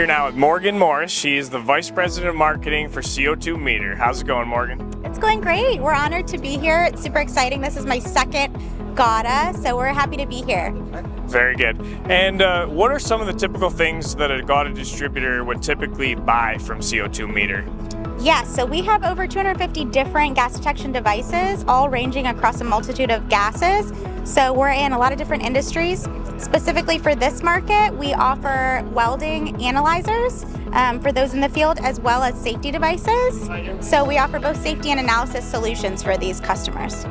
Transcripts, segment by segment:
Here now with Morgan Morris. She is the Vice President of Marketing for CO2 Meter. How's it going, Morgan? It's going great. We're honored to be here. It's super exciting. This is my second GAWDA, so we're happy to be here. Very good. And what are some of the typical things that a GAWDA distributor would typically buy from CO2 Meter? Yes, so we have over 250 different gas detection devices, all ranging across a multitude of gases. So we're in a lot of different industries. Specifically for this market, we offer welding analyzers for those in the field, as well as safety devices. So we offer both safety and analysis solutions for these customers.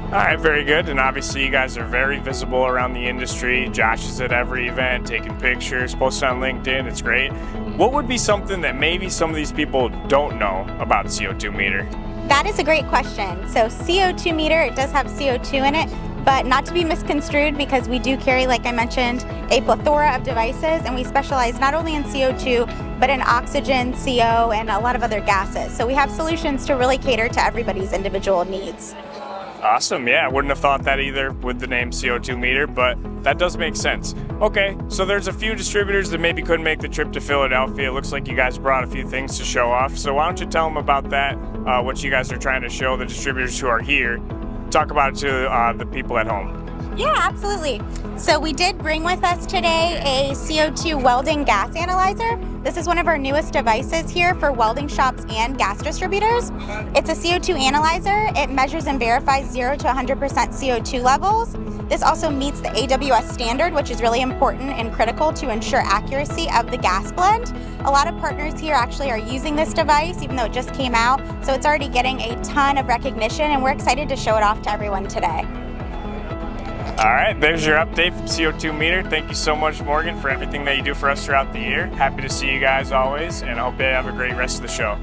All right, very good. And obviously you guys are very visible around the industry. Josh is at every event, taking pictures, posting on LinkedIn. It's great. What would be something that maybe some of these people don't know about CO2 Meter? That is a great question. So CO2 Meter, it does have CO2 in it, but not to be misconstrued, because we do carry, like I mentioned, a plethora of devices, and we specialize not only in CO2, but in oxygen, CO, and a lot of other gases. So we have solutions to really cater to everybody's individual needs. Awesome, yeah, I wouldn't have thought that either with the name CO2 Meter, but that does make sense. Okay, so there's a few distributors that maybe couldn't make the trip to Philadelphia. It looks like you guys brought a few things to show off, so why don't you tell them about that, what you guys are trying to show the distributors who are here. Talk about it to the people at home. Yeah, absolutely. So we did bring with us today a CO2 welding gas analyzer. This is one of our newest devices here for welding shops and gas distributors. It's a CO2 analyzer. It measures and verifies 0 to 100% CO2 levels. This also meets the AWS standard, which is really important and critical to ensure accuracy of the gas blend. A lot of partners here actually are using this device, even though it just came out. So it's already getting a ton of recognition, and we're excited to show it off to everyone today. All right, there's your update from CO2 Meter. Thank you so much, Morgan, for everything that you do for us throughout the year. Happy to see you guys always, and I hope you have a great rest of the show.